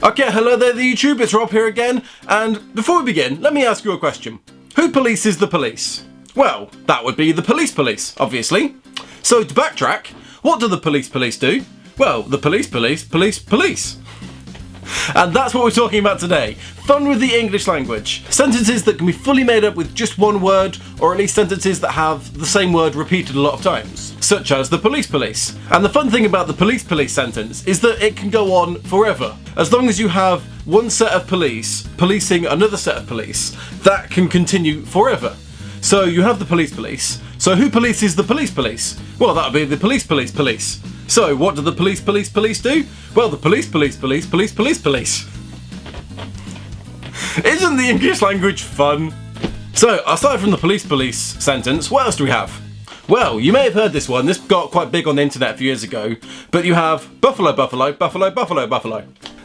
Okay, hello there YouTube, it's Rob here again, and before we begin, let me ask you a question. Who polices the police? Well, that would be the police, obviously. So to backtrack, what do the police do? Well, the police. And that's what we're talking about today. Fun with the English language. Sentences that can be fully made up with just one word, or at least sentences that have the same word repeated a lot of times. Such as the police. And the fun thing about the police sentence is that it can go on forever. As long as you have one set of police policing another set of police, that can continue forever. So you have the police. So who polices the police? Well, that would be the police. So what do the police do? Well, the police. Isn't the English language fun? So, aside from the police sentence, what else do we have? Well, you may have heard this one. This got quite big on the internet a few years ago. But you have buffalo.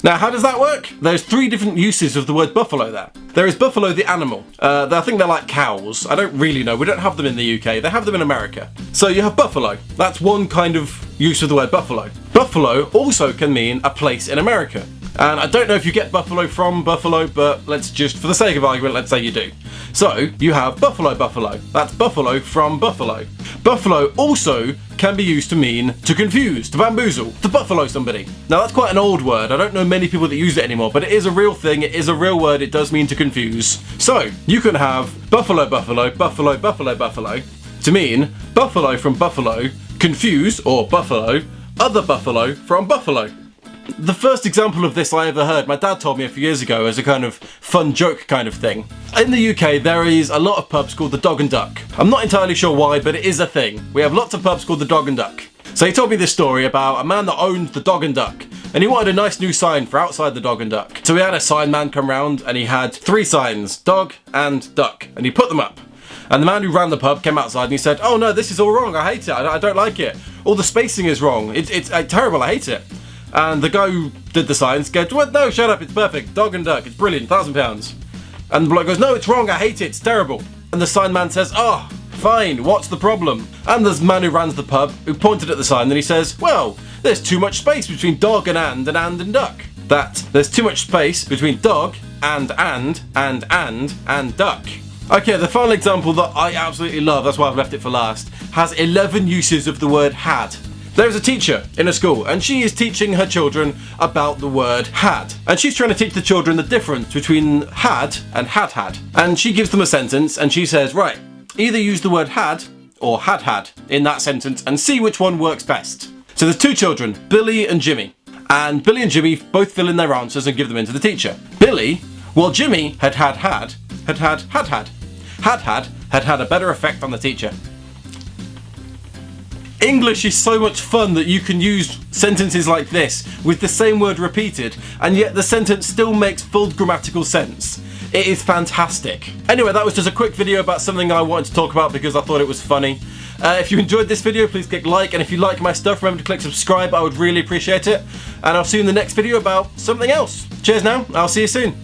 Now, how does that work? There's three different uses of the word buffalo there. There is buffalo the animal. I think they're like cows. I don't really know. We don't have them in the UK. They have them in America. So you have buffalo. That's one kind of use of the word buffalo. Buffalo also can mean a place in America. And I don't know if you get buffalo from buffalo, but let's just, for the sake of argument, let's say you do. So, you have buffalo. That's buffalo from buffalo. Buffalo also can be used to mean to confuse, to bamboozle, to buffalo somebody. Now that's quite an old word. I don't know many people that use it anymore, but it is a real thing. It is a real word. It does mean to confuse. So, you can have buffalo to mean buffalo from buffalo, confuse, or buffalo, other buffalo from buffalo. The first example of this I ever heard, my dad told me a few years ago as a kind of fun joke kind of thing. In the UK there is a lot of pubs called the Dog and Duck. I'm not entirely sure why, but it is a thing. We have lots of pubs called the Dog and Duck. So he told me this story about a man that owned the Dog and Duck, and he wanted a nice new sign for outside the Dog and Duck. So he had a sign man come round and he had three signs, dog and duck, and he put them up. And the man who ran the pub came outside and he said, "Oh no, this is all wrong, I hate it, I don't like it. All the spacing is wrong, it's terrible, I hate it." And the guy who did the signs goes, "What? No, shut up, it's perfect. Dog and Duck, it's brilliant, £1,000. And the bloke goes, "No, it's wrong, I hate it, it's terrible." And the sign man says, "Oh, fine, what's the problem?" And there's a man who runs the pub, who pointed at the sign, and he says, "Well, there's too much space between dog and duck. There's too much space between dog and duck." Okay, the final example that I absolutely love, that's why I've left it for last, has 11 uses of the word had. There's a teacher in a school and she is teaching her children about the word had. And she's trying to teach the children the difference between had and had. And she gives them a sentence and she says, right, either use the word had or had in that sentence and see which one works best. So there's two children, Billy and Jimmy. And Billy and Jimmy both fill in their answers and give them in to the teacher. Billy, well, Jimmy had had a better effect on the teacher. English is so much fun that you can use sentences like this with the same word repeated, and yet the sentence still makes full grammatical sense. It is fantastic. Anyway, that was just a quick video about something I wanted to talk about because I thought it was funny. If you enjoyed this video, please click like, and if you like my stuff, remember to click subscribe. I would really appreciate it. And I'll see you in the next video about something else. Cheers now, I'll see you soon.